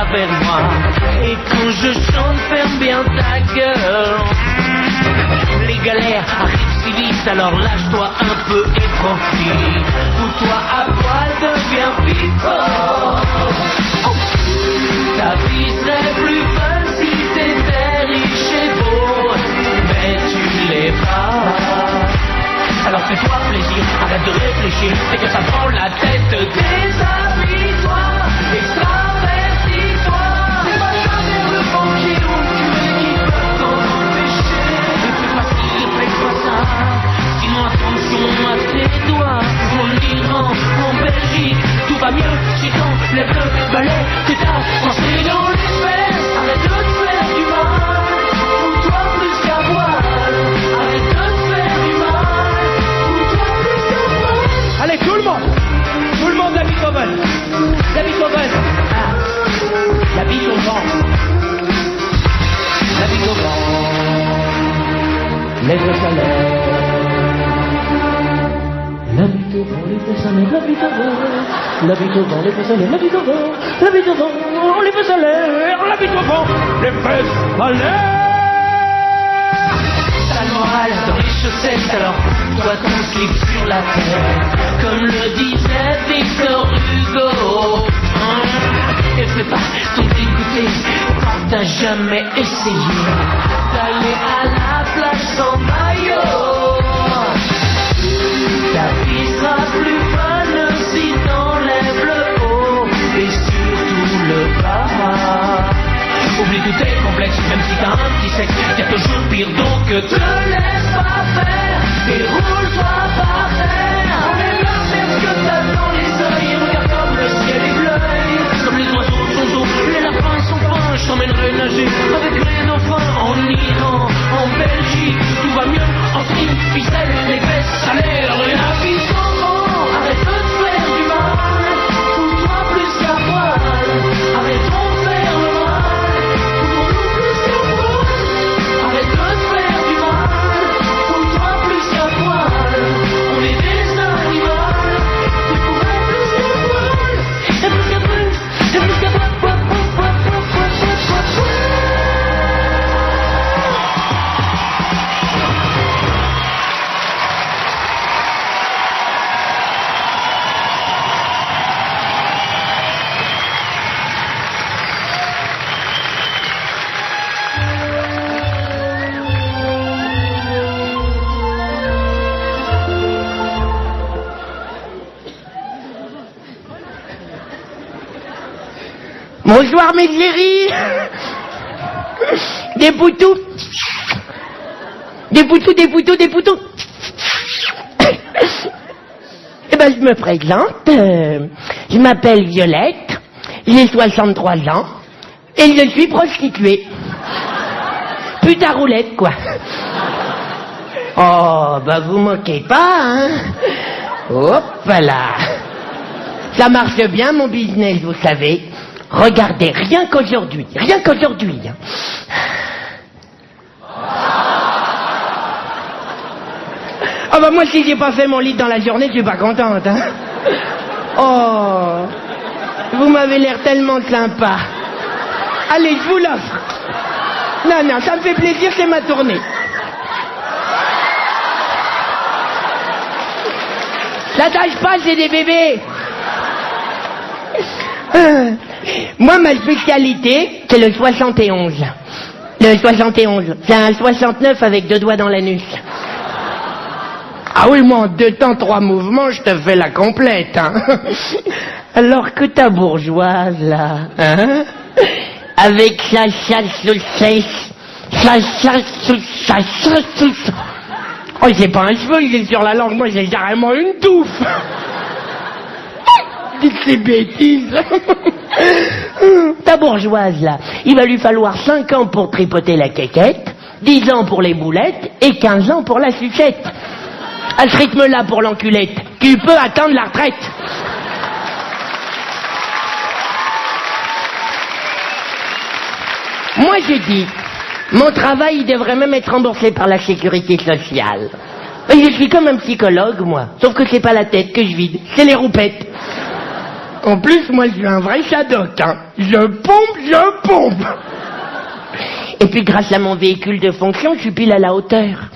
vers moi. Et quand je chante, ferme bien ta gueule. Les galères arrivent si vite, alors lâche-toi un peu et profite. Fous-toi à poil, deviens people. Ta vie serait plus fun si t'étais riche et beau, mais tu l'es pas. Alors fais-toi plaisir, arrête de réfléchir, c'est que ça prend la tête. Déshabille-toi, extravertis-toi. C'est pas ça vers le banquier ou le curé qui peut t'empêcher. C'est plus facile, fais-toi ça. Sinon attention à tes doigts. En Iran, en Belgique, tout va mieux si t'enlèves le balai que t'as construit dans les fesses. Arrête de te faire du mal, fous-toi plus qu'à voile. Arrête de te faire du mal, fous-toi plus qu'à voile. Allez, tout le monde la Beethoven. La Beethoven. Ah, la Beethoven. La Beethoven. Lève le salaire. La Beethoven, lève le salaire. La Beethoven. La Beethoven, lève le salaire. La Beethoven. La Beethoven, lève le salaire. La Beethoven, lève le salaire. T'as le moral dans les chaussettes, alors toi ton slip sur la tête. Comme le disait Victor Hugo. Et fais pas ton dégoûté quand t'as jamais essayé d'aller à la plage sans maillot. Ta vie sera plus fun si t'enlèves le haut et surtout le bas. Oublie tous tes complexes, même si t'as un petit sexe, y'a toujours pire, donc te laisse pas faire et roule-toi par terre. Enlève la tête que t'as dans les oeils, regarde comme le ciel est bleu. Comme les oiseaux sont doux, les lapins sont fins. Je t'emmènerai nager avec les dauphins. En Iran, en Belgique, tout va mieux en ski, ficelle, les fesses, salaire, et la vie s'en rend. Arrête de te faire du mal, fous-toi plus qu'à poil. Arrête de te faire le mal, fous-toi plus qu'à poil. Arrête de te faire du mal, fous-toi plus qu'à poil. On est des animaux, tu pourrais plus qu'à poil. Et plus qu'à poil, et plus qu'à poil. Bonsoir mes chéris. Des poutous. Des poutous, des poutous, des poutous. Eh ben je me présente. Je m'appelle Violette. J'ai 63 ans. Et je suis prostituée. Putain roulette quoi. Oh bah vous moquez pas hein. Hop là. Ça marche bien mon business vous savez. Regardez, rien qu'aujourd'hui. Hein. Ah bah moi si j'ai pas fait mon lit dans la journée, je suis pas contente. Hein. Oh, vous m'avez l'air tellement sympa. Allez, je vous l'offre. Non, ça me fait plaisir, c'est ma tournée. Ça tâche pas, c'est des bébés. Moi, ma spécialité, c'est le 71. Le 71. C'est un 69 avec 2 doigts dans l'anus. Ah oui, moi, en 2 temps, 3 mouvements, je te fais la complète, hein. Alors que ta bourgeoise, là, hein, avec sa chasse sous cesse, oh, c'est pas un cheveu, il est sur la langue, moi, j'ai carrément une touffe. Dites ces bêtises. Ta bourgeoise, là, il va lui falloir 5 ans pour tripoter la quéquette, 10 ans pour les boulettes et 15 ans pour la sucette. À ce rythme-là, pour l'enculette, tu peux attendre la retraite. Moi, j'ai dit, mon travail, il devrait même être remboursé par la sécurité sociale. Et je suis comme un psychologue, moi. Sauf que c'est pas la tête que je vide, c'est les roupettes. En plus, moi, je suis un vrai Shadok, hein. Je pompe. Et puis, grâce à mon véhicule de fonction, je suis pile à la hauteur.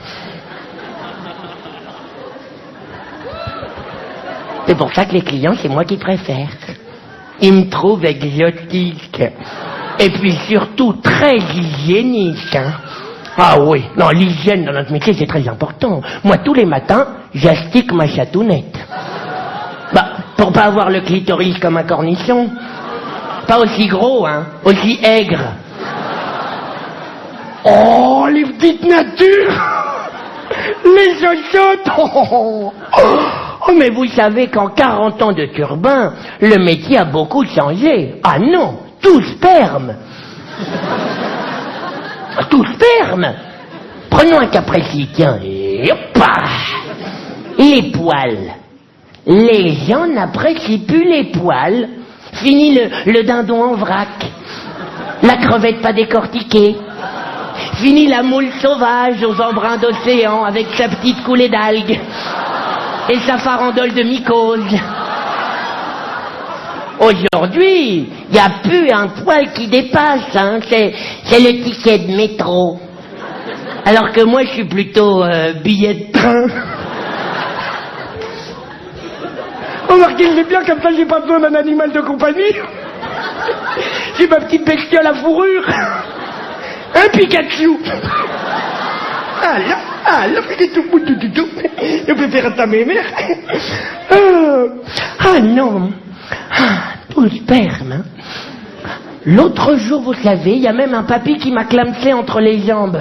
C'est pour ça que les clients, c'est moi qui préfère. Ils me trouvent exotique. Et puis surtout très hygiénique. Hein. Ah oui, non, l'hygiène dans notre métier, c'est très important. Moi, tous les matins, j'astique ma chatounette. Bah, pour pas avoir le clitoris comme un cornichon. Pas aussi gros, hein, aussi aigre. Oh, les petites natures. Les chochottes. Oh, mais vous savez qu'en 40 ans de turbin, le métier a beaucoup changé. Ah non, tout sperme. Tout sperme. Prenons un cas précis, tiens. Et hop, les poils. Les gens n'apprécient plus les poils. Fini le dindon en vrac. La crevette pas décortiquée. Fini la moule sauvage aux embruns d'océan avec sa petite coulée d'algues. Et sa farandole de mycose. Aujourd'hui, il n'y a plus un poil qui dépasse, hein. C'est le ticket de métro. Alors que moi, je suis plutôt billet de train. Remarquez, c'est bien, comme ça, j'ai pas besoin d'un animal de compagnie. J'ai ma petite bestiole à fourrure. Un Pikachu. Alors, je préfère à ta mère. Ah non. Tout le sperme. Hein. L'autre jour, vous savez, il y a même un papy qui m'a clamsé entre les jambes.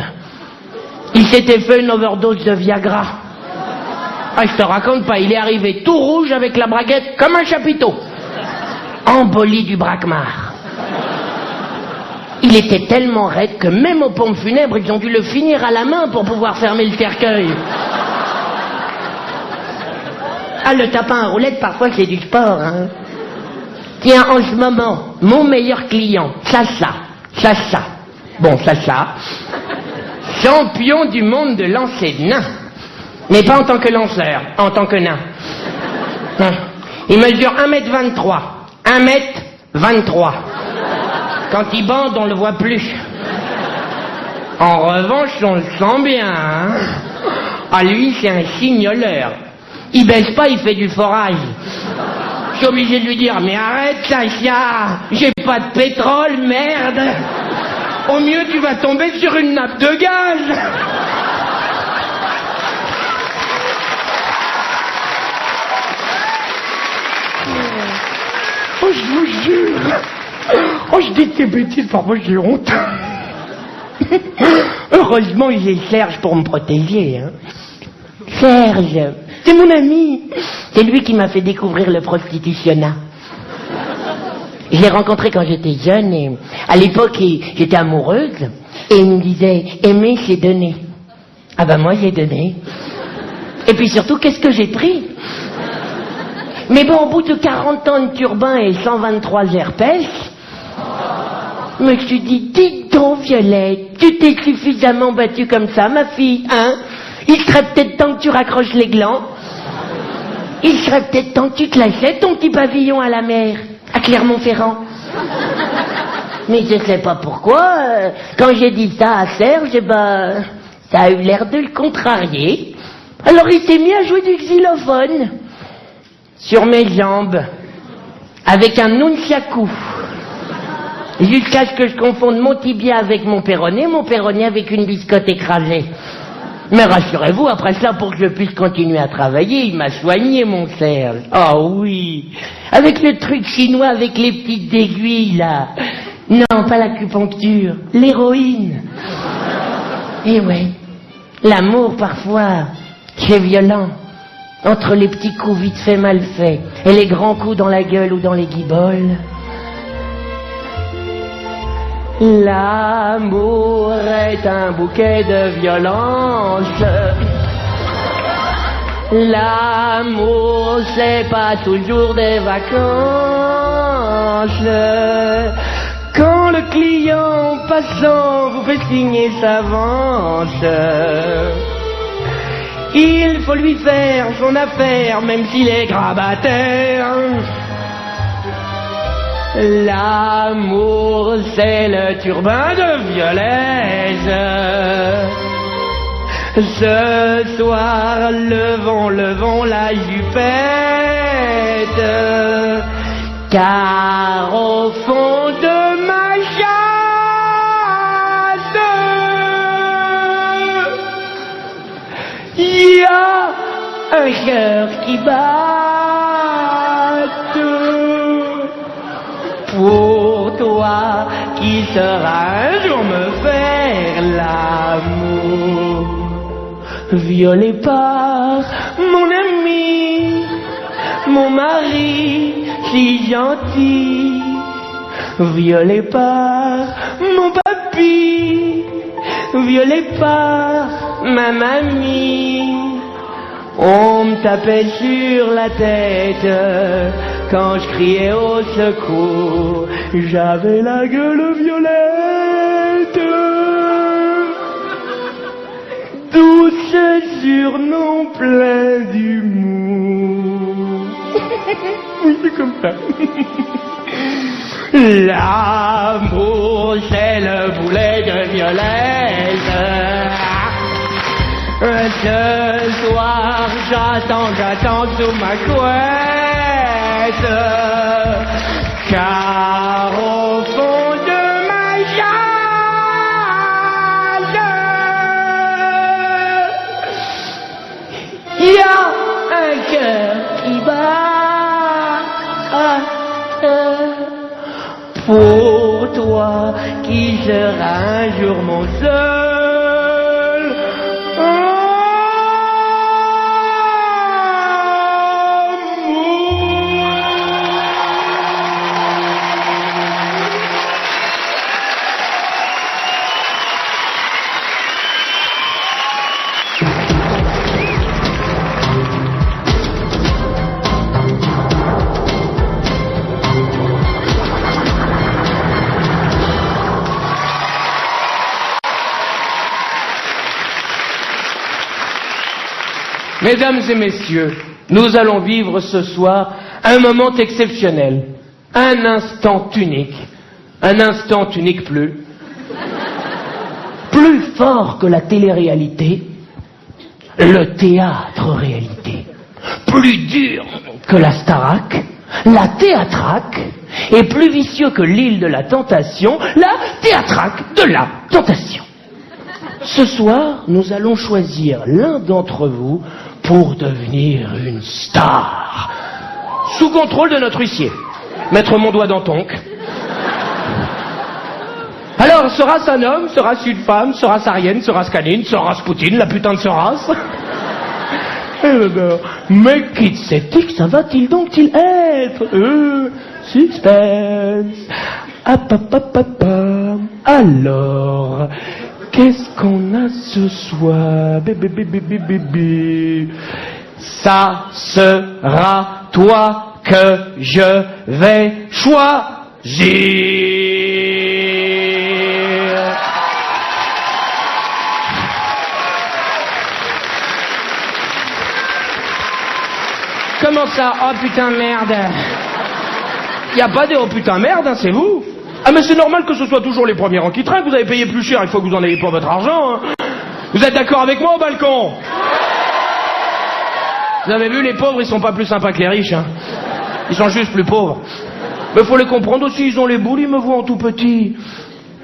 Il s'était fait une overdose de Viagra. Ah, je te raconte pas, il est arrivé tout rouge avec la braguette comme un chapiteau. Embolie du braquemar. Il était tellement raide que même aux pompes funèbres, ils ont dû le finir à la main pour pouvoir fermer le cercueil. Ah, le tapin à roulette, parfois, c'est du sport, hein. Tiens, en ce moment, mon meilleur client, Sacha. Bon, Sacha, champion du monde de lancer de nain. Mais pas en tant que lanceur, en tant que nain. Il mesure 1m23. 1m23. Quand il bande, on le voit plus. En revanche, on le sent bien, hein. Ah, lui, c'est un signoleur. Il baisse pas, il fait du forage. Je suis obligé de lui dire, mais arrête, Sacha, j'ai pas de pétrole, merde. Au mieux, tu vas tomber sur une nappe de gaz. Oh, je vous jure. Oh, je dis des bêtises, parfois j'ai honte. Heureusement, j'ai Serge pour me protéger. Hein. Serge, c'est mon ami. C'est lui qui m'a fait découvrir le prostitutionnat. Je l'ai rencontré quand j'étais jeune et à l'époque, j'étais amoureuse. Et il me disait, aimer, c'est donner. Ah ben moi, j'ai donné. Et puis surtout, qu'est-ce que j'ai pris? Mais bon, au bout de 40 ans de turbin et 123 herpès, je me suis dit, dites donc, Violette, tu t'es suffisamment battue comme ça, ma fille, hein? Il serait peut-être temps que tu raccroches les glands. Il serait peut-être temps que tu te l'achètes, ton petit pavillon à la mer, à Clermont-Ferrand. Mais je sais pas pourquoi, quand j'ai dit ça à Serge, ben, ça a eu l'air de le contrarier. Alors il s'est mis à jouer du xylophone. Sur mes jambes, avec un nunchaku, jusqu'à ce que je confonde mon tibia avec mon péroné avec une biscotte écrasée. Mais rassurez-vous, après ça, pour que je puisse continuer à travailler, il m'a soigné, mon Serge. Oh oui, avec le truc chinois avec les petites aiguilles, là. Non, pas l'acupuncture, l'héroïne. Et ouais, l'amour, parfois, c'est violent. Entre les petits coups vite faits, mal faits, et les grands coups dans la gueule ou dans les guiboles. L'amour est un bouquet de violence. L'amour, c'est pas toujours des vacances. Quand le client passant vous fait signer sa vente, il faut lui faire son affaire, même s'il est grabataire. L'amour, c'est le turbin de Violaise. Ce soir, levons la jupette, car au fond de ma chatte, il y a un cœur qui bat. Pour toi, qui sera un jour me faire l'amour, violé par mon ami, mon mari si gentil, violé par mon papy, violé par ma mamie. On me tapait sur la tête quand je criais au secours. J'avais la gueule violette, douce surnom plein d'humour. Oui, c'est comme ça. L'amour, c'est le boulet de Violaise. Ce soir, j'attends sous ma couette, car au fond de ma chatte, il y a un cœur qui bat. Pour toi, qui sera un jour mon seul amour. Mesdames et messieurs, nous allons vivre ce soir un moment exceptionnel, un instant unique plus fort que la télé-réalité, le théâtre-réalité, plus dur que la Starac, la théâtraque, et plus vicieux que l'île de la Tentation, la théâtraque de la Tentation. Ce soir, nous allons choisir l'un d'entre vous pour devenir une star. Sous contrôle de notre huissier, Maître Mondois d'Antonc. Alors, sera-ce un homme, sera-ce une femme, sera-ce Ariane, sera-ce Canine, sera-ce Poutine, la putain de sera-ce? Mais qui sait-il que ça va-t-il donc-il être? Suspense. Alors, qu'est-ce qu'on a ce soir? Bébé. Ça sera toi que je vais choisir. Comment ça? Oh putain merde. Y a pas de oh putain merde, hein, c'est vous. Ah mais c'est normal que ce soit toujours les premiers rangs qui trinquent, vous avez payé plus cher, il faut que vous en ayez pour votre argent. Hein. Vous êtes d'accord avec moi au balcon? Vous avez vu, les pauvres, ils sont pas plus sympas que les riches. Hein. Ils sont juste plus pauvres. Mais faut les comprendre aussi, ils ont les boules, ils me voient en tout petit.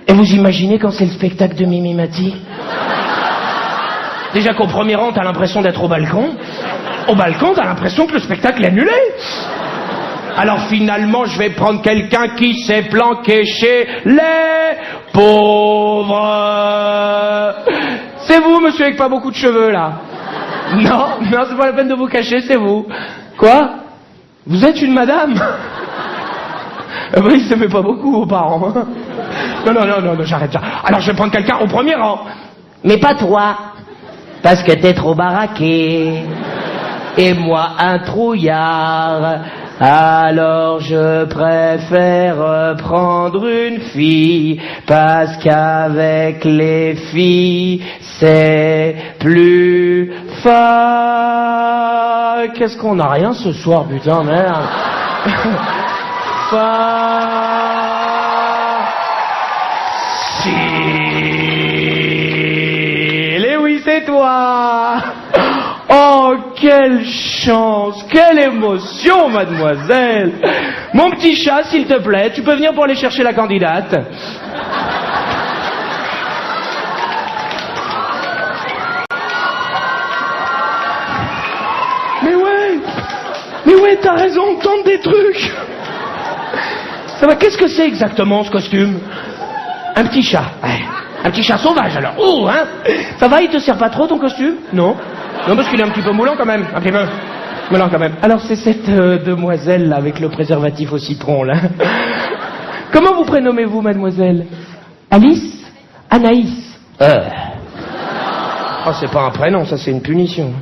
Et vous imaginez quand c'est le spectacle de Mimi Mati? Déjà qu'au premier rang, t'as l'impression d'être au balcon. Au balcon, t'as l'impression que le spectacle est annulé. Alors finalement, je vais prendre quelqu'un qui s'est planqué chez les pauvres. C'est vous, monsieur, avec pas beaucoup de cheveux, là? Non, c'est pas la peine de vous cacher, c'est vous. Quoi? Vous êtes une madame? Oui, ça fait pas beaucoup aux parents. Non, j'arrête ça. Alors je vais prendre quelqu'un au premier rang. Mais pas toi, parce que t'es trop baraqué. Et moi, un trouillard. Alors je préfère prendre une fille, parce qu'avec les filles, c'est plus fort. Qu'est-ce qu'on a rien ce soir, putain, merde. Fort. c'est toi. Oh, quelle chance, quelle émotion, mademoiselle. Mon petit chat, s'il te plaît, tu peux venir pour aller chercher la candidate. Mais ouais, t'as raison, tente des trucs. Ça va, qu'est-ce que c'est exactement ce costume? Un petit chat. Ouais. Un petit chat sauvage alors. Oh, hein. Ça va, il te sert pas trop ton costume? Non. Non, parce qu'il est un petit peu moulant quand même. Un petit peu. Moulant quand même. Alors c'est cette demoiselle là, avec le préservatif au citron là. Comment vous prénommez-vous, mademoiselle? Alice? Anaïs? Oh, c'est pas un prénom, ça c'est une punition.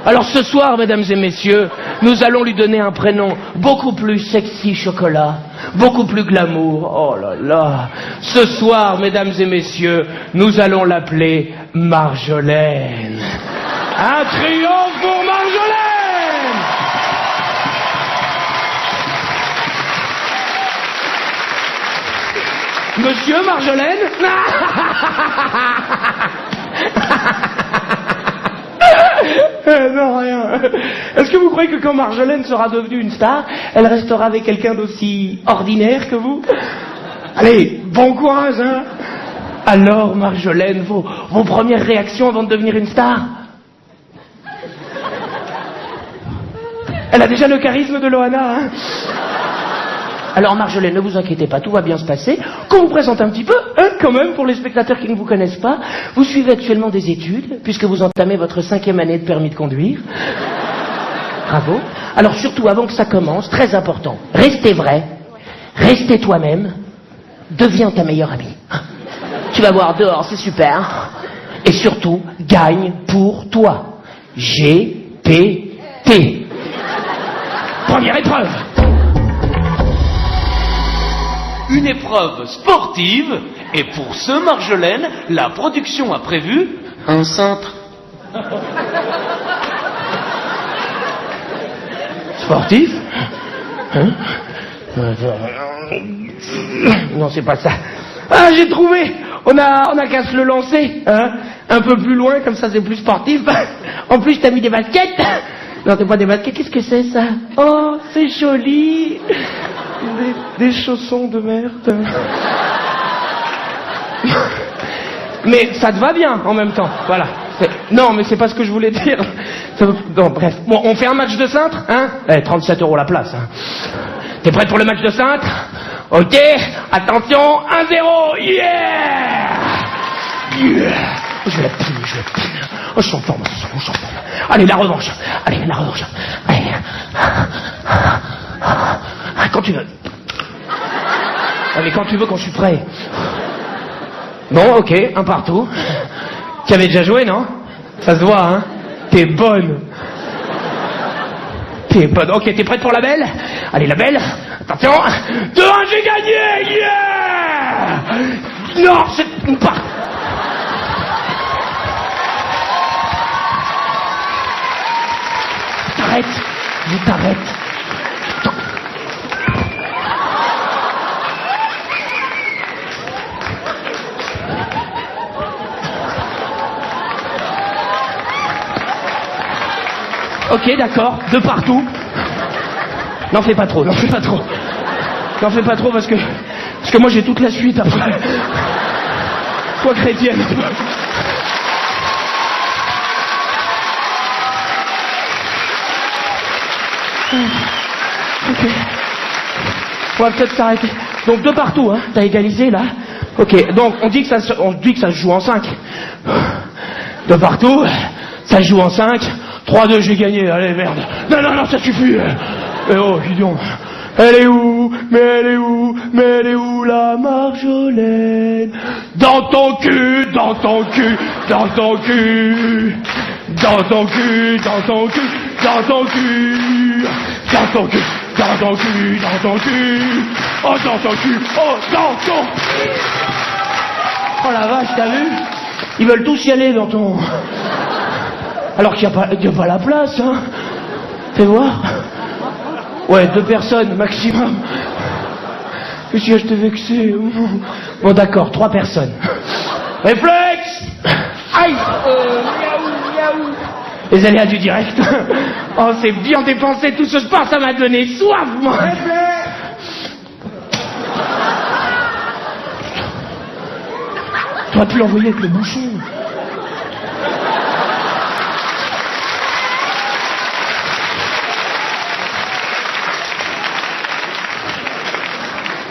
Alors ce soir, mesdames et messieurs, nous allons lui donner un prénom beaucoup plus sexy chocolat, beaucoup plus glamour. Oh là là. Ce soir, mesdames et messieurs, nous allons l'appeler Marjolaine. Un triomphe pour Marjolaine! Monsieur Marjolaine? Non, rien. Est-ce que vous croyez que quand Marjolaine sera devenue une star, elle restera avec quelqu'un d'aussi ordinaire que vous? Allez, bon courage, hein. Alors, Marjolaine, vos premières réactions avant de devenir une star? Elle a déjà le charisme de Loana, hein. Alors Marjolaine, ne vous inquiétez pas, tout va bien se passer. Qu'on vous présente un petit peu, hein, quand même, pour les spectateurs qui ne vous connaissent pas. Vous suivez actuellement des études, puisque vous entamez votre 5e année de permis de conduire. Bravo. Alors surtout, avant que ça commence, très important, restez vrai, restez toi-même, deviens ta meilleure amie. Tu vas voir, dehors, c'est super. Et surtout, gagne pour toi. G-P-T. Première épreuve. Une épreuve sportive, et pour ce, Marjolaine, la production a prévu un cintre. Sportif? Hein? Non, c'est pas ça. Ah, j'ai trouvé. On a qu'à se le lancer, hein? Un peu plus loin, comme ça c'est plus sportif. En plus, t'as mis des baskets. Non, c'est pas des baskets, qu'est-ce que c'est ça? Oh, c'est joli. Des chaussons de merde. Mais ça te va bien en même temps, voilà. Non, mais c'est pas ce que je voulais dire. Non, bref. Bon, on fait un match de cintre, hein? 37 € la place, hein. T'es prête pour le match de cintre? Ok, attention, 1-0, yeah! Yeah! Je vais la piner. Oh, je suis en forme, Allez, la revanche. Allez. Quand tu veux. Allez, quand tu veux, quand je suis prêt. Bon, ok, un partout. Tu avais déjà joué, non? Ça se voit, hein? T'es bonne. Ok, t'es prête pour la belle? Allez, la belle. Attention. 2-1, j'ai gagné! Yeah! Non, c'est pas... T'arrêtes. Ok, d'accord, de partout. N'en fais pas trop parce que moi j'ai toute la suite après. Sois chrétienne. Ok. On va peut-être s'arrêter. Donc de partout, hein. T'as égalisé là. Ok. Donc on dit que ça se joue en 5. De partout, ça se joue en 5. 3-2, j'ai gagné. Allez, merde. Non, ça suffit. Eh oh, dis donc. Elle est où la Marjolaine? Dans ton cul. Oh la vache, t'as vu? Ils veulent tous y aller dans ton... Alors qu'il n'y a pas la place, hein. Fais voir. Ouais, 2 personnes maximum. Qu'est-ce que je t'ai vexé? Bon d'accord, 3 personnes. Réflexe! Aïe, miaou, miaou. Les aléas du direct. Oh, c'est bien dépensé tout ce sport, ça m'a donné soif, moi. T'aurais pu l'envoyer avec le bouchon.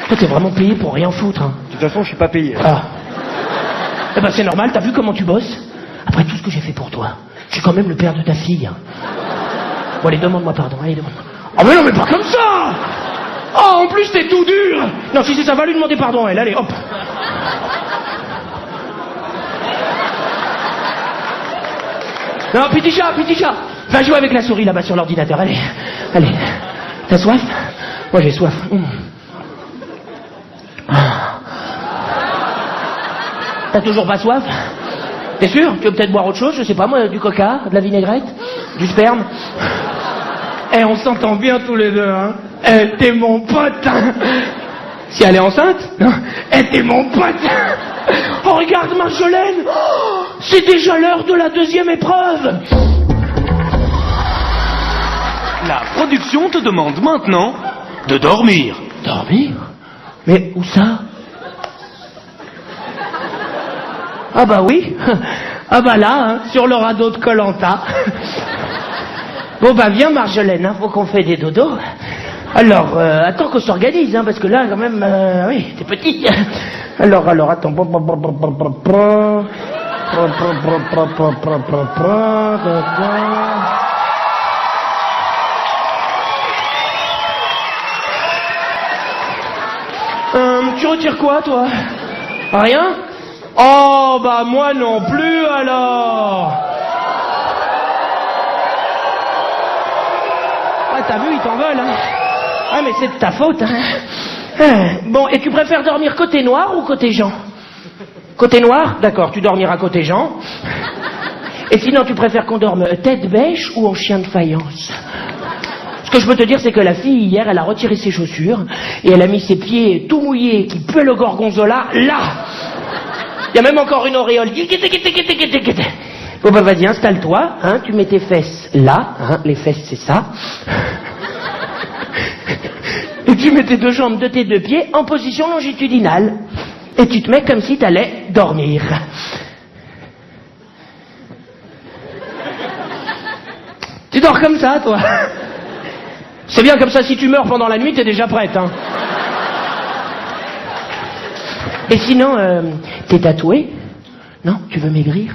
Toi, t'es vraiment payé pour rien foutre, hein. De toute façon, je suis pas payé. Ah. Eh ben, c'est normal, t'as vu comment tu bosses? Après tout ce que j'ai fait pour toi, je suis quand même le père de ta fille. Bon, allez, demande-moi pardon, allez, demande-moi. Oh, mais non, mais pas comme ça! Oh, en plus, t'es tout dur! Non, si c'est ça, va lui demander pardon, elle, allez, hop. Non, petit chat, va jouer avec la souris là-bas sur l'ordinateur, allez, allez. T'as soif? Moi, j'ai soif. T'as toujours pas soif? T'es sûr? Tu veux peut-être boire autre chose? Je sais pas moi, du coca, de la vinaigrette, du sperme. Eh, on s'entend bien tous les deux, hein. Eh, t'es mon pote, hein. Si elle est enceinte? Non. Eh, t'es mon pote. Oh, regarde Marjolaine. Oh, c'est déjà l'heure de la deuxième épreuve. La production te demande maintenant de dormir. Dormir? Mais où ça? Ah bah oui. Ah bah là, hein, sur le radeau de Koh-Lanta. Bon bah viens Marjolaine, hein, faut qu'on fait des dodos. Alors, attends qu'on s'organise, hein, parce que là, quand même, oui, t'es petit. Alors, attends. Tu retires quoi, toi? Rien? Oh, bah moi non plus, alors. Ah, t'as vu, ils t'en veulent, hein. Ah, mais c'est de ta faute, hein. Bon, et tu préfères dormir côté noir ou côté Jean? Côté noir? D'accord, tu dormiras côté Jean. Et sinon, tu préfères qu'on dorme tête bêche ou en chien de faïence? Ce que je peux te dire, c'est que la fille, hier, elle a retiré ses chaussures et elle a mis ses pieds tout mouillés qui puent le gorgonzola, là. Il y a même encore une auréole. Bon, bah, vas-y, installe-toi, hein, tu mets tes fesses là, hein, les fesses, c'est ça. Et tu mets tes deux jambes de tes deux pieds en position longitudinale. Et tu te mets comme si t'allais dormir. Tu dors comme ça, toi. C'est bien comme ça, si tu meurs pendant la nuit, t'es déjà prête, hein. Et sinon, t'es tatoué? Non? Tu veux maigrir?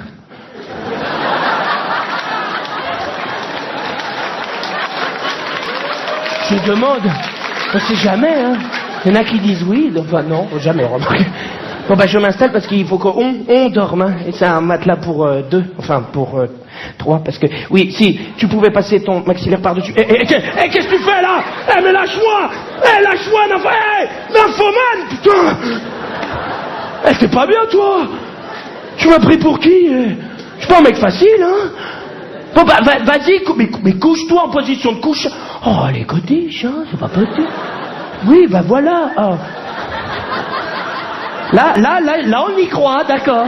Je demande. On sait jamais, hein. Il y en a qui disent oui, enfin non, jamais, remarquez. Bon bah je m'installe parce qu'il faut qu'on dorme, hein. Et c'est un matelas pour deux, enfin pour trois, parce que... Oui, si, tu pouvais passer ton maxillaire par-dessus... qu'est-ce que tu fais là? Mais lâche-moi! Lâche-moi, nymphomane, putain! T'es pas bien, toi? Tu m'as pris pour qui? Je suis pas un mec facile, hein? Bon bah vas-y, mais couche-toi en position de couche. Oh, les codiches, hein, c'est pas possible. Oui, bah voilà. Oh. Là, on y croit, d'accord.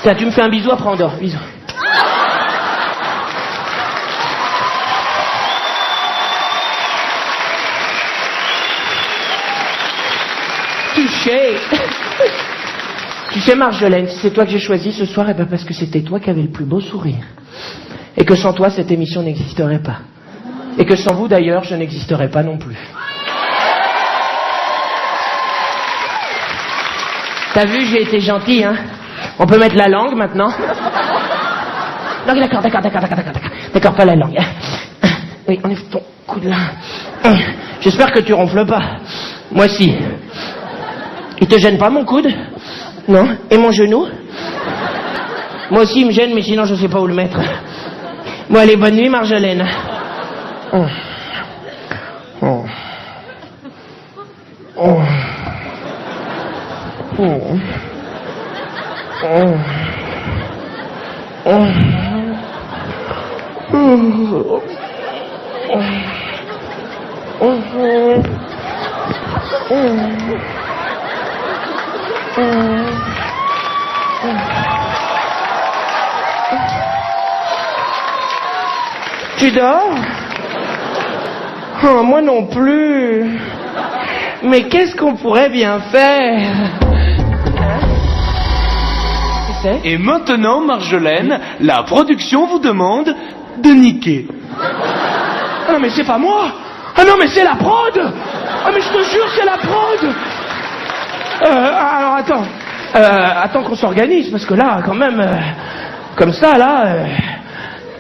Tiens, tu me fais un bisou, après on dort. Bisous. Touché. Tu sais, Marjolaine, si c'est toi que j'ai choisi ce soir, eh ben parce que c'était toi qui avais le plus beau sourire. Et que sans toi, cette émission n'existerait pas. Et que sans vous, d'ailleurs, je n'existerais pas non plus. T'as vu, j'ai été gentil, hein? On peut mettre la langue, maintenant? Non, d'accord. D'accord, pas la langue. Oui, enlève ton coude là. J'espère que tu ronfles pas. Moi, si. Il te gêne pas, mon coude? Non? Et mon genou? Moi aussi, il me gêne, mais sinon, je sais pas où le mettre. Bon, allez, bonne nuit, Marjolaine. Oh. Oh. Oh. Oh. Oh. Oh. Oh. Tu dors? Oh, moi non plus. Mais qu'est-ce qu'on pourrait bien faire? Et maintenant, Marjolaine, la production vous demande de niquer. Ah non mais c'est pas moi. Ah non mais c'est la prod. Ah mais je te jure c'est la prod. Alors attends. Attends qu'on s'organise parce que là quand même comme ça là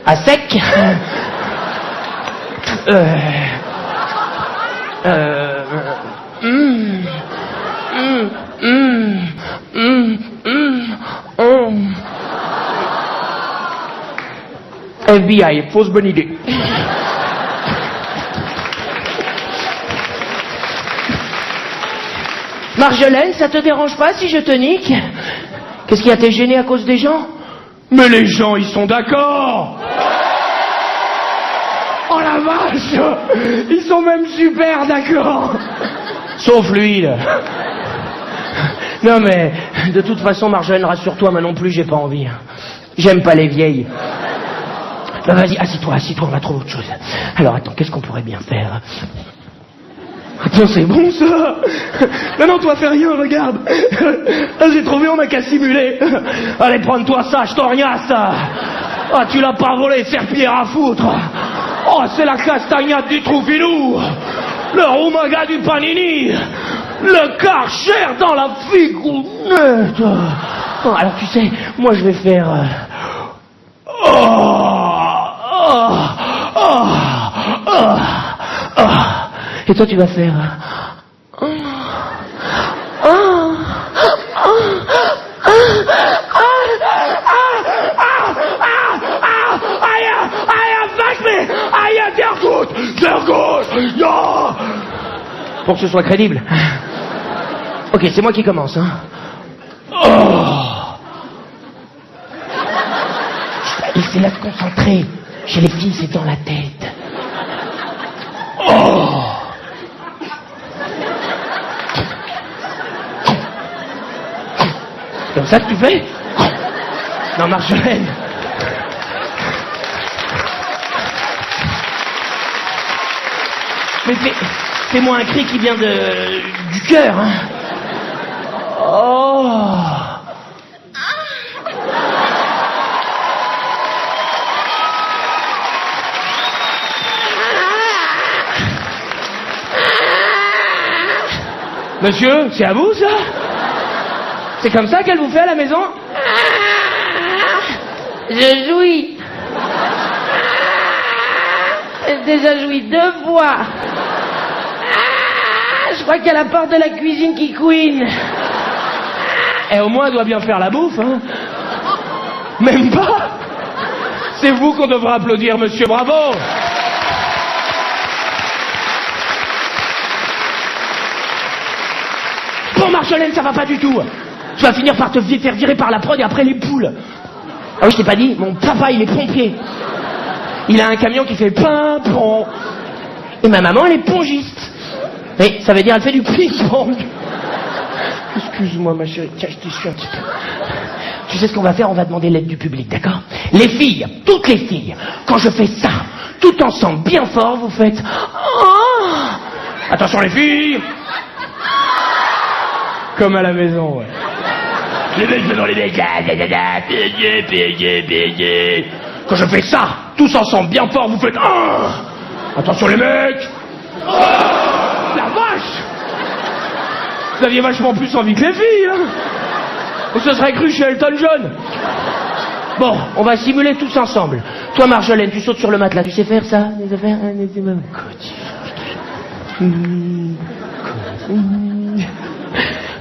à sec. FBI, fausse bonne idée. Marjolaine, ça te dérange pas si je te nique? Qu'est-ce qui a été gêné à cause des gens? Mais les gens, ils sont d'accord. Oh la vache! Ils sont même super d'accord. Sauf lui, là. Non mais, de toute façon, Marjolaine, rassure-toi, moi non plus, j'ai pas envie. J'aime pas les vieilles. Bah vas-y, assis-toi, on va trouver autre chose. Alors attends, qu'est-ce qu'on pourrait bien faire? Attends, c'est bon ça? Non, toi fais rien, regarde. Là, j'ai trouvé, on n'a qu'à simuler. Allez, prends-toi ça, je t'oriasse. Ah, tu l'as pas volé, serpillère à foutre. Oh, c'est la castagnade du Troufilou. Le roumaga du Panini. Le Karcher dans la figounette. Oh, alors tu sais, moi je vais faire... Et toi tu vas faire... Pour que ce soit crédible. Ok, c'est moi qui commence, hein. Essaie-là de te concentrer. Chez les filles, c'est dans la tête. C'est comme ça que tu fais? Non, Marjolaine. Mais fais-moi un cri qui vient du cœur, hein. Oh. Monsieur, c'est à vous ça? C'est comme ça qu'elle vous fait à la maison? Je jouis. J'ai déjà joui 2 fois. Je crois qu'il y a la porte de la cuisine qui couine. Et au moins, elle doit bien faire la bouffe, hein. Même pas. C'est vous qu'on devra applaudir, monsieur, bravo. Bon, Marjolaine, ça va pas du tout. Tu vas finir par te faire virer par la prod et après les poules. Ah oui, je t'ai pas dit, mon papa, il est pompier. Il a un camion qui fait ping-pong. Et ma maman, elle est pongiste. Mais ça veut dire, elle fait du ping-pong. Excuse-moi, ma chérie. Tiens, je t'essuie un petit peu. Tu sais ce qu'on va faire? On va demander l'aide du public, d'accord? Les filles, toutes les filles, quand je fais ça, tout ensemble, bien fort, vous faites... Oh. Attention les filles. Comme à la maison, ouais. Les mecs venant les mecs. Quand je fais ça, tous ensemble, bien fort, vous faites... Oh. Attention les mecs. Oh. La vache. Vous aviez vachement plus envie que les filles, hein. On se serait cru chez Elton John. Bon, on va simuler tous ensemble. Toi, Marjolaine, tu sautes sur le matelas. Tu sais faire ça?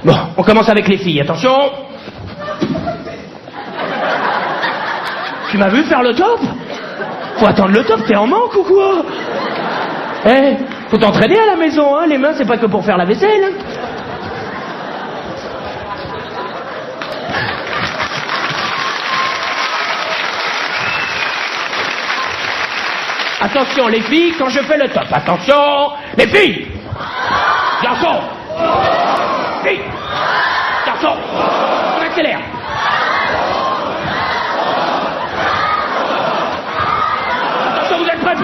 Bon, on commence avec les filles. Attention. Tu m'as vu faire le top? Faut attendre le top, t'es en manque ou quoi? Eh, faut t'entraîner à la maison, hein. Les mains, c'est pas que pour faire la vaisselle. Attention les filles, quand je fais le top. Attention, les filles. Garçons. Filles. Garçons. On accélère. Attention, vous êtes prêts,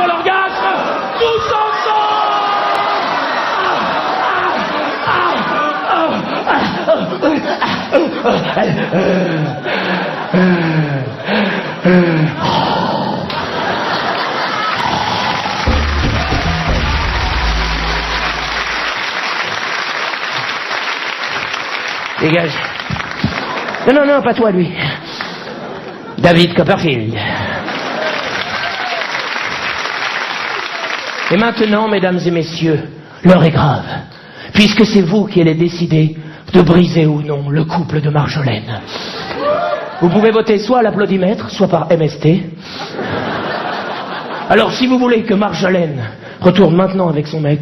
Dégage. Non, pas toi, lui. David Copperfield. Et maintenant, mesdames et messieurs, l'heure est grave, puisque c'est vous qui allez décider de briser ou non le couple de Marjolaine. Vous pouvez voter soit à l'applaudimètre, soit par MST. Alors, si vous voulez que Marjolaine retourne maintenant avec son mec,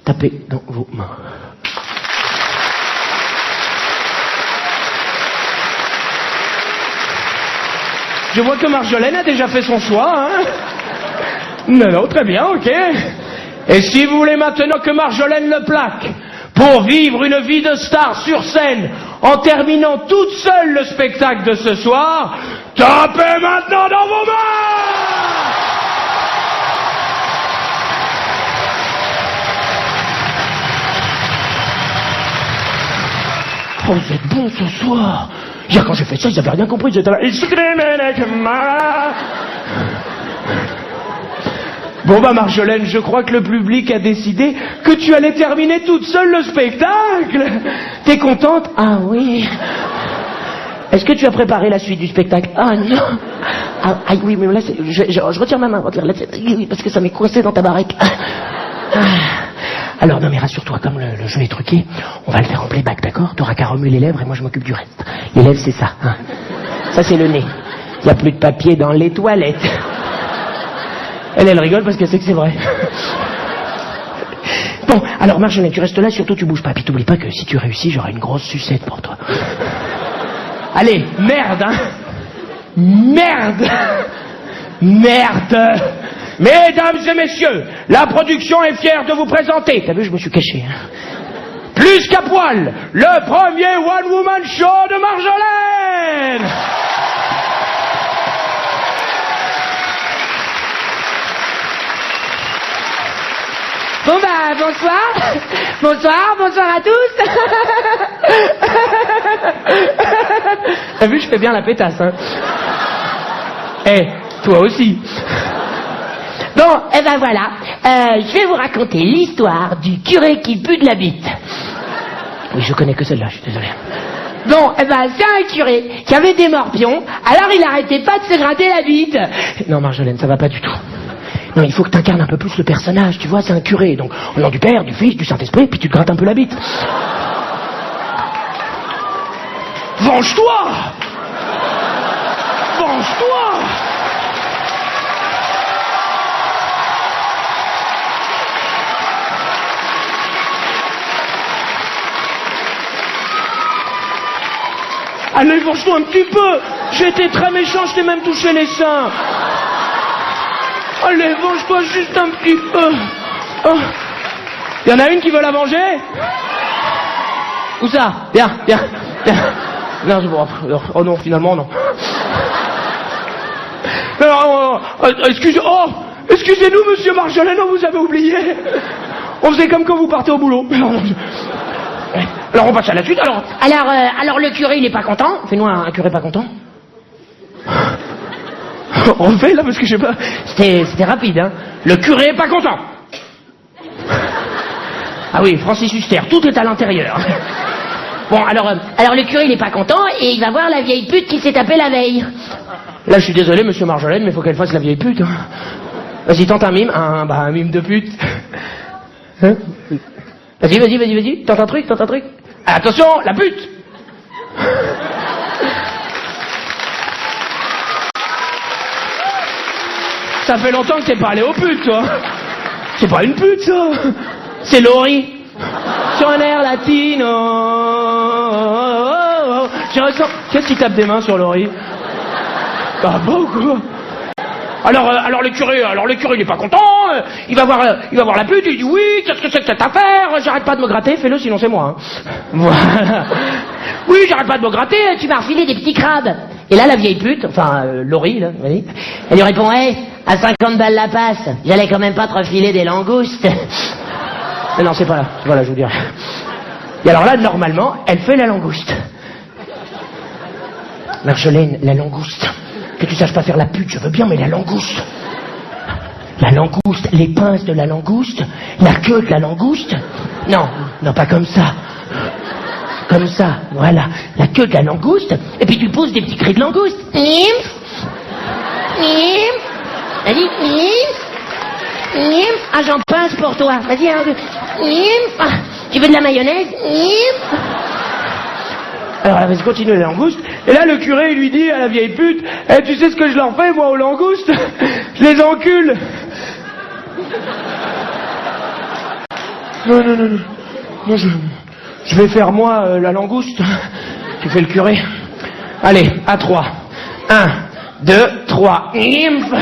tapez dans vos mains. Je vois que Marjolaine a déjà fait son choix, hein. Non, très bien, ok. Et si vous voulez maintenant que Marjolaine le plaque pour vivre une vie de star sur scène en terminant toute seule le spectacle de ce soir, tapez maintenant dans vos mains! Oh, vous êtes bons ce soir. Hier, quand j'ai fait ça, ils avaient rien compris. J'étais là. Bon bah Marjolaine, je crois que le public a décidé que tu allais terminer toute seule le spectacle. T'es contente? Ah oui. Est-ce que tu as préparé la suite du spectacle? Ah non. Ah oui, mais là, je retire ma main. Parce que ça m'est coincé dans ta baraque. Alors non mais rassure-toi, comme le jeu est truqué, on va le faire en playback, d'accord? T'auras qu'à remuer les lèvres et moi je m'occupe du reste. Les lèvres c'est ça, hein. Ça c'est le nez. Il n'y a plus de papier dans les toilettes. Elle rigole parce qu'elle sait que c'est vrai. Bon, alors Marjolaine, tu restes là, surtout tu bouges pas. Puis t'oublies pas que si tu réussis, j'aurai une grosse sucette pour toi. Allez, merde, hein. Merde. Merde. Mesdames et messieurs, la production est fière de vous présenter. T'as vu, je me suis caché, hein. Plus qu'à poil, le premier one-woman show de Marjolaine. Bon bah bonsoir à tous. T'as vu, je fais bien la pétasse, hein. Toi aussi. Bon, ben voilà, je vais vous raconter l'histoire du curé qui pue de la bite. Oui, je connais que celle-là, je suis désolé. Bon, c'est un curé qui avait des morpions, alors il arrêtait pas de se gratter la bite. Non, Marjolaine, ça va pas du tout. Non, il faut que t'incarnes un peu plus le personnage, tu vois, c'est un curé, donc au nom du Père, du Fils, du Saint-Esprit, puis tu te grattes un peu la bite. Venge-toi! Venge-toi! Allez, venge-toi un petit peu! J'ai été très méchant, je t'ai même touché les seins! Allez, venge-toi juste un petit peu! Oh. Y en a une qui veut la venger? Où ça? Viens. Non, c'est bon. Oh non, finalement, non. Alors, excusez-nous, monsieur Marjolaine, on vous avait oublié. On faisait comme quand vous partez au boulot. Alors on passe à la suite, alors le curé il est pas content. Fais-nous un curé pas content. On refait là parce que je sais pas. C'était rapide, hein. Le curé est pas content. Ah oui, Francis Huster, tout est à l'intérieur. Bon, alors le curé il est pas content et il va voir la vieille pute qui s'est tapée la veille. Là je suis désolé monsieur Marjolaine, mais faut qu'elle fasse la vieille pute, hein. Vas-y, tente un mime, un mime de pute. Hein? Vas-y, tente un truc. Attention, la pute. Ça fait longtemps que t'es pas allé aux putes, toi. C'est pas une pute, ça. C'est Laurie. Sur un air latino. Je ressens... Qu'est-ce qui tape des mains sur Laurie? Pas beaucoup. Alors le curé il est pas content, il va voir la pute, il dit oui, qu'est-ce que c'est que cette affaire? J'arrête pas de me gratter, fais-le sinon c'est moi, hein. Voilà. Oui, j'arrête pas de me gratter, Tu m'as refilé des petits crabes. Et là la vieille pute, enfin Laurie là, elle lui répond à 50 balles la passe, j'allais quand même pas te refiler des langoustes. Mais non, c'est pas là, voilà, je vous dirai. Et alors là, normalement, elle fait la langouste. Marjolaine, la langouste. Que tu saches pas faire la pute, je veux bien, mais la langouste. La langouste, les pinces de la langouste, la queue de la langouste. Non, non, pas comme ça. Comme ça, voilà. La queue de la langouste, et puis tu poses des petits cris de langouste. Nymph. Nymph. Vas-y, nymph. Nymph. Ah, j'en pince pour toi. Vas-y, hein. Nymph. Ah, tu veux de la mayonnaise? Nymph. Alors, elle va continuer la langouste. Et là, le curé, il lui dit à la vieille pute, eh, tu sais ce que je leur fais, moi, aux langoustes? Je les encule. Non, non, non, non. Non, je vais faire, moi, la langouste. Tu fais le curé. Allez, à 3. 1, 2, 3. Nymph.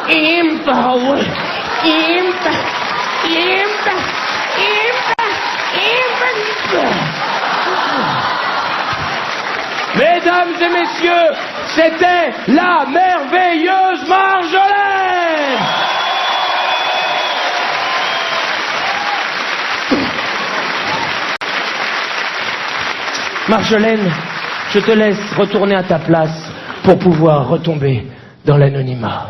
Nymph. Oh, ouais. Nymph. Nymph. Nymph. Nymph. Mesdames et messieurs, c'était la merveilleuse Marjolaine. Marjolaine, je te laisse retourner à ta place pour pouvoir retomber dans l'anonymat.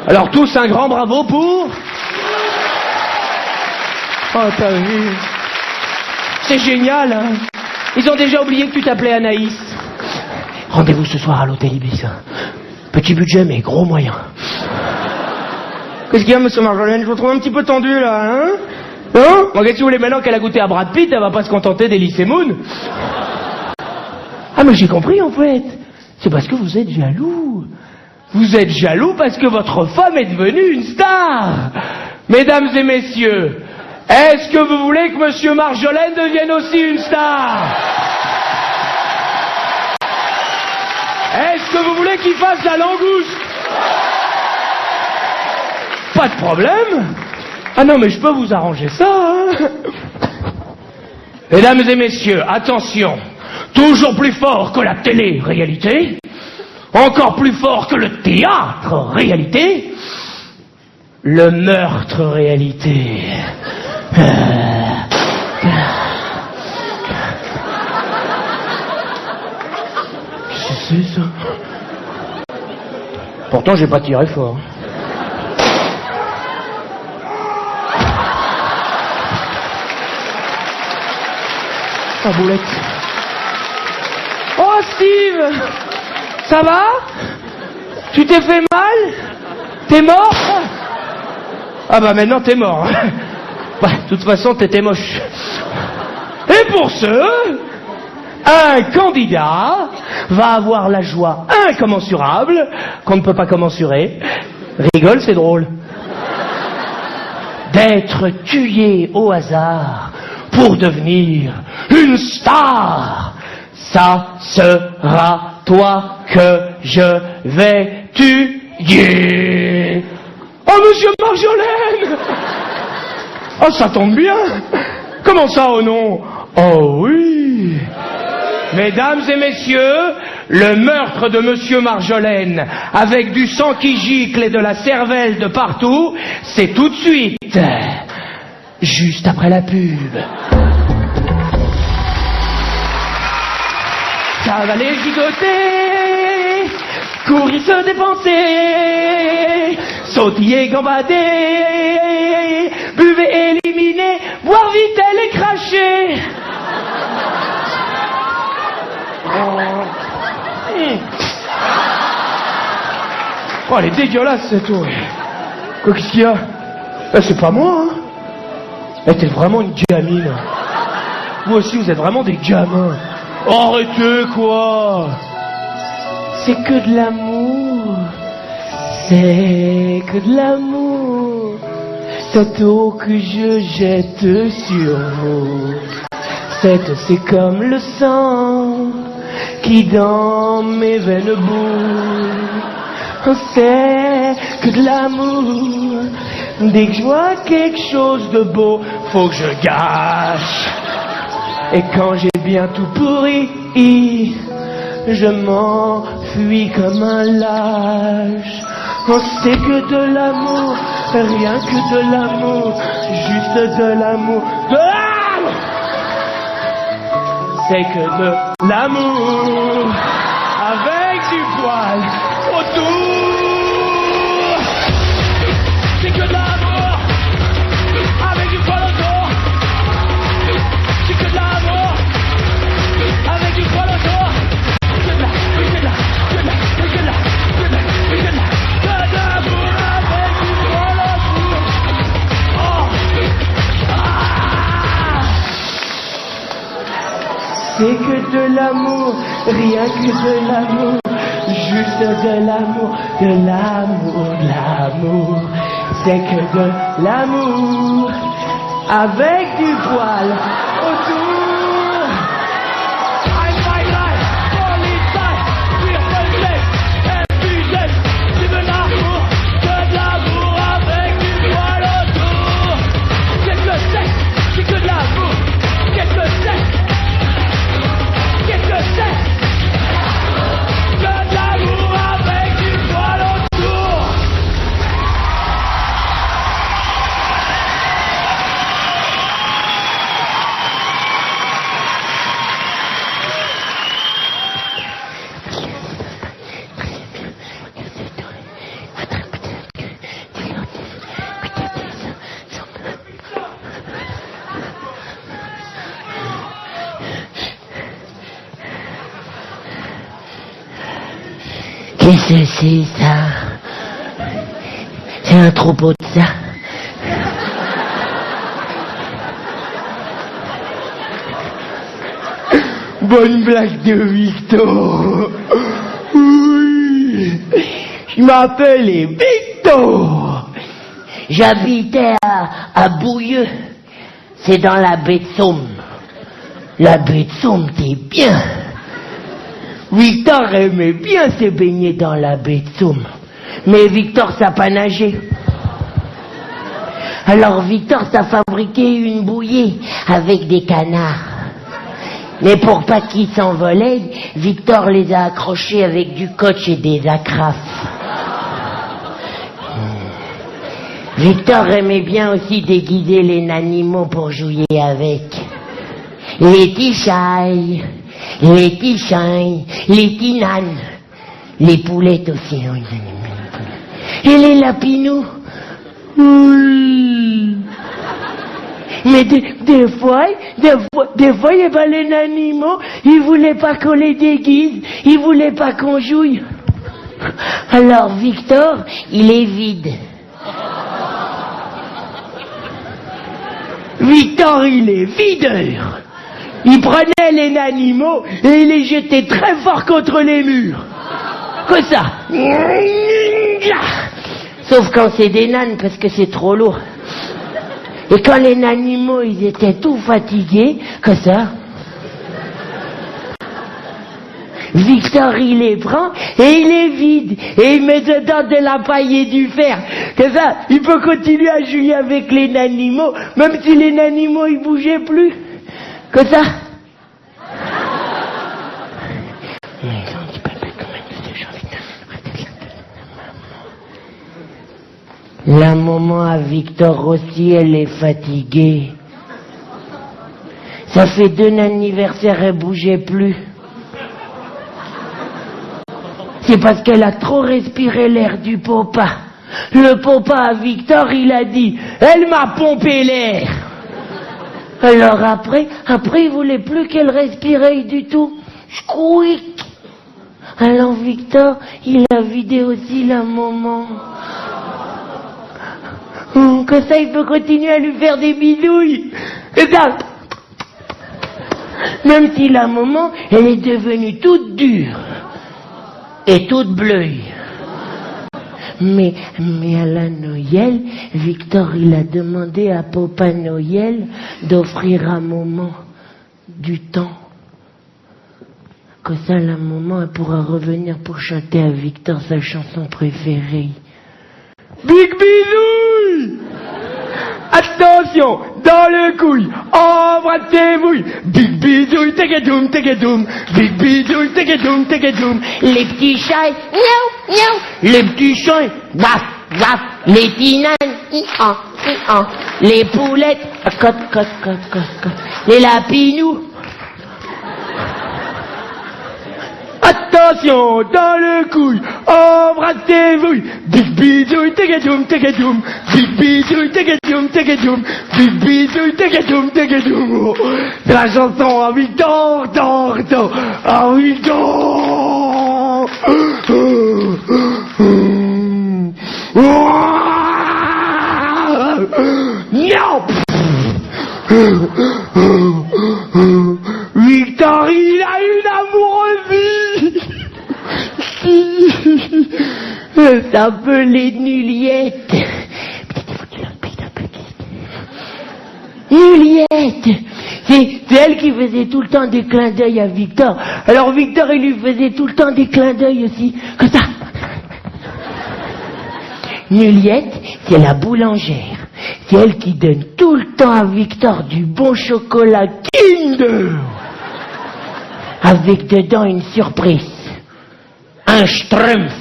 Alors tous un grand bravo pour... Oh, t'as vu? C'est génial, hein? Ils ont déjà oublié que tu t'appelais Anaïs. Rendez-vous ce soir à l'hôtel Ibis. Petit budget, mais gros moyens. Qu'est-ce qu'il y a, monsieur Marjolaine? Je vous trouve un petit peu tendu, là, hein? Hein? Bon, qu'est-ce que vous voulez, maintenant qu'elle a goûté à Brad Pitt, elle va pas se contenter d'Elysée Moon? Ah, mais j'ai compris, en fait. C'est parce que vous êtes jaloux. Vous êtes jaloux parce que votre femme est devenue une star. Mesdames et messieurs, est-ce que vous voulez que monsieur Marjolaine devienne aussi une star? Est-ce que vous voulez qu'il fasse la langouste? Pas de problème. Ah non, mais je peux vous arranger ça, hein. Mesdames et messieurs, attention. Toujours plus fort que la télé-réalité. Encore plus fort que le théâtre-réalité. Le meurtre-réalité. Qu'est-ce que c'est, ça? Pourtant, j'ai pas tiré fort. Ah, boulette. Oh, Steve! Ça va? Tu t'es fait mal? T'es mort? Ah bah maintenant t'es mort. Bah, de toute façon t'étais moche. Et pour ce, un candidat va avoir la joie incommensurable, qu'on ne peut pas commensurer, rigole c'est drôle, d'être tué au hasard pour devenir une star. Ça sera toi que je vais tuer. Oh, monsieur Marjolaine! Oh, ça tombe bien! Comment ça, oh non? Oh oui! Mesdames et messieurs, le meurtre de monsieur Marjolaine, avec du sang qui gicle et de la cervelle de partout, c'est tout de suite. Juste après la pub. Ça va les gigoter, courir se dépenser, sautiller, gambader, buvez, éliminer, boire vite et les cracher. Oh, elle est dégueulasse cette eau. Quoi, qu'est-ce qu'il y a? C'est pas moi, hein. T'es vraiment une gamine. Vous aussi, vous êtes vraiment des gamins. Arrêtez, quoi. C'est que de l'amour. C'est que de l'amour. Cette eau que je jette sur vous. C'est comme le sang qui dans mes veines boule. C'est que de l'amour. Dès que je vois quelque chose de beau, faut que je gâche. Et quand j'ai bien tout pourri, je m'enfuis comme un lâche. Oh, c'est que de l'amour, rien que de l'amour, juste de l'amour. C'est que de l'amour, du poil autour. C'est que de l'amour avec du poil autour. C'est que de l'amour avec du poil autour. Que de l'amour avec du poil autour. Oh. C'est que de l'amour, rien que de l'amour, juste de l'amour, de l'amour, de l'amour. C'est que de l'amour, avec du poil autour. I'm my life, all inside, we're perfect, effusion. C'est de l'amour, avec du poil autour. C'est que le sexe, c'est que de l'amour, c'est que le sexe. Qu'est-ce que c'est? Que de l'amour avec du poil autour. Qu'est-ce que c'est ça? C'est un troupeau de ça. Bonne blague de Victor. Oui. Je m'appelais Victor. J'habitais à Bouilleux. C'est dans la baie de Somme. La baie de Somme, t'es bien. Victor aimait bien se baigner dans la baie de Somme. Mais Victor sait pas nager. Alors Victor s'est fabriqué une bouillie avec des canards. Mais pour pas qu'ils s'envolaient, Victor les a accrochés avec du coach et des agrafes. Victor aimait bien aussi déguiser les animaux pour jouer avec. Les petits chats, les petits chiens, les petits nanes, les poulettes aussi. Et les lapinous. Oui. Mais des fois, eh ben, les animaux, ils voulaient pas qu'on les déguise, ils voulaient pas qu'on jouille. Alors Victor, il est vide. Victor, il est videur. Il prenait les animaux et il les jetait très fort contre les murs. Comme ça. Sauf quand c'est des nanes, parce que c'est trop lourd. Et quand les animaux, ils étaient tout fatigués, comme ça. Victor, il les prend et il les vide. Et il met dedans de la paille et du fer. Comme ça, il peut continuer à jouer avec les animaux, même si les animaux, ils bougeaient plus. Comme ça. La maman à Victor aussi, elle est fatiguée. Ça fait 2 anniversaires, elle bougeait plus. C'est parce qu'elle a trop respiré l'air du papa. Le papa à Victor, il a dit, elle m'a pompé l'air. Alors après, il voulait plus qu'elle respirait du tout. Squeak. Alors Victor, il a vidé aussi la maman. Comme ça, il peut continuer à lui faire des bidouilles. Et ça, même si la maman, elle est devenue toute dure et toute bleue. Mais à la Noël, Victor, il a demandé à Papa Noël d'offrir à maman du temps. Comme ça, la maman, elle pourra revenir pour chanter à Victor sa chanson préférée. Big bisouille. Attention, dans le couille, embrassez-vous. Big bisouille, tegadoum, tegadoum. Big bisouille, tegadoum, tegadoum. Les petits chats, miaou, miaou. Les petits chiens, waf, waf. Les petits nanes, i-an, i-an. Les poulettes, cote, cote, cote, cote, cote. Les lapinous. Attention, dans le couille, embrassez-vous. Big bisouille, tegadoum, tegadoum. Big bisouille, tegadoum, tegadoum. Big bisouille, tegadoum, tegadoum. C'est la chanson à Victor, Victor, à Victor. Victor, il a une amoureuse. Elle s'appelait Nuliette. Nuliette. C'est elle qui faisait tout le temps des clins d'œil à Victor. Alors Victor, il lui faisait tout le temps des clins d'œil aussi. Comme ça. Nuliette, c'est la boulangère. C'est elle qui donne tout le temps à Victor du bon chocolat Kinder. Avec dedans une surprise. Un Schtroumpf.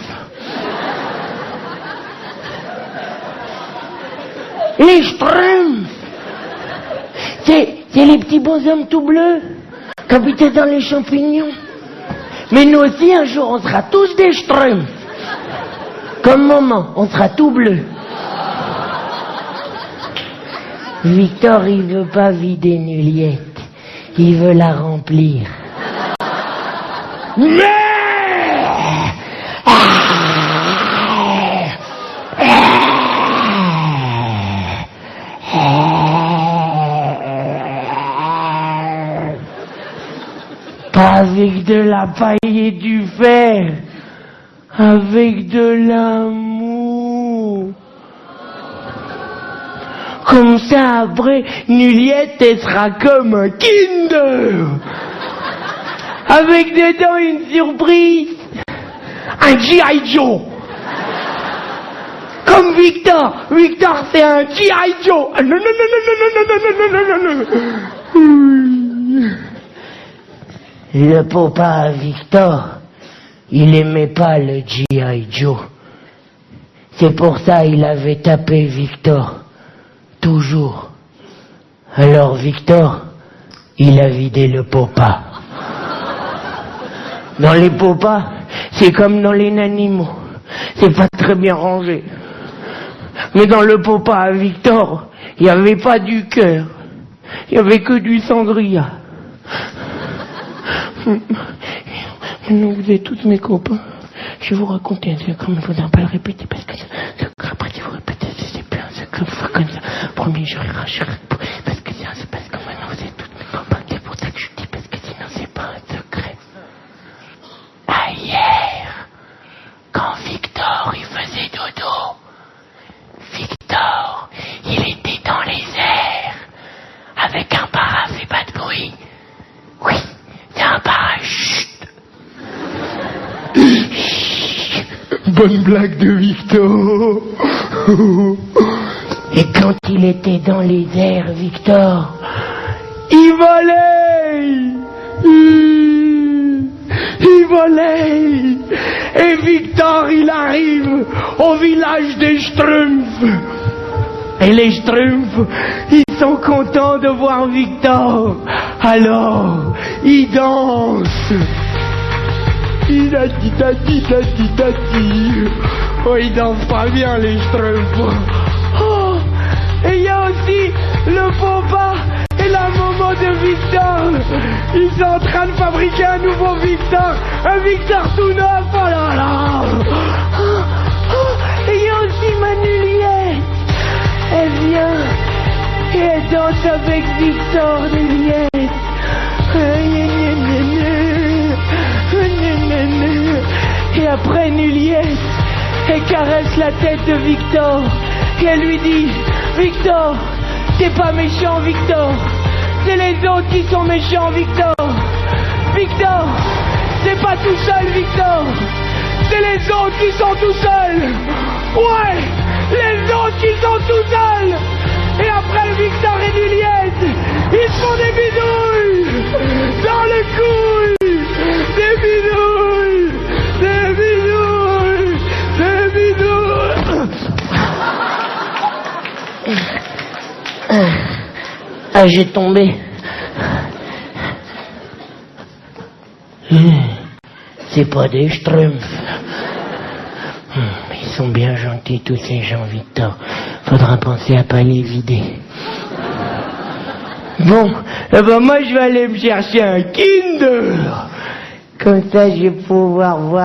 Les Schtroumpfs. C'est les petits bonshommes tout bleus qui habitaient dans les champignons. Mais nous aussi, un jour, on sera tous des Schtroumpfs. Comme maman, on sera tout bleu. Victor, il veut pas vider Nuliette. Il veut la remplir. Mais pas avec de la paille et du fer, avec de l'amour. Comme ça, après, Nuliette, elle sera comme un Kinder. Avec dedans une surprise. Un G.I. Joe. Comme Victor. Victor, c'est un G.I. Joe. Ah, non, non, non, non, non, non, non, non, non. Le papa Victor, il aimait pas le G.I. Joe. C'est pour ça il avait tapé Victor. Toujours. Alors Victor, il a vidé le popa. Dans les popas, c'est comme dans les animaux. C'est pas très bien rangé. Mais dans le popa à Victor, il n'y avait pas du cœur. Il n'y avait que du sangria. Maintenant vous êtes tous mes copains, je vais vous raconter un truc, comme il ne faudra pas le répéter, parce que après si vous répétez, c'est plus un secret, vous faire comme ça. Premier jour, parce que c'est parce que maintenant vous êtes tous mes copains, c'est pour ça que je dis, parce que sinon c'est pas un secret. Ah, hier, quand Victor, il faisait dodo, Victor, il était dans les airs, avec un para, fait pas de bruit. Oui, c'est un parachute. Bonne blague de Victor. Et quand il était dans les airs, Victor, il volait. Il volait. Et Victor, il arrive au village des Schtroumpfs. Et les Schtroumpfs, ils sont contents de voir Victor. Alors, ils dansent. Oh, ils dansent pas bien, les Schtroumpfs. Oh, et il y a aussi le papa et la maman de Victor. Ils sont en train de fabriquer un nouveau Victor. Un Victor tout neuf, oh là là. Et il y a aussi Manuliette. Elle vient et elle danse avec Victor, Nuliette. Et après Nuliette, elle caresse la tête de Victor. Et elle lui dit, Victor, t'es pas méchant, Victor. C'est les autres qui sont méchants, Victor. Victor, t'es pas tout seul, Victor. C'est les autres qui sont tout seuls. Ouais, les autres qui sont tout seuls. Et après Victor et Nuliette, ils font des bidouilles dans le couille. Des bidouilles, des bidouilles, des bidouilles. Ah, j'ai tombé. C'est pas des schtroumpfs. Ils sont bien gentils, tous ces gens, Victor. Faudra penser à pas les vider. Bon, moi je vais aller me chercher un Kinder. Comme ça, je vais pouvoir voir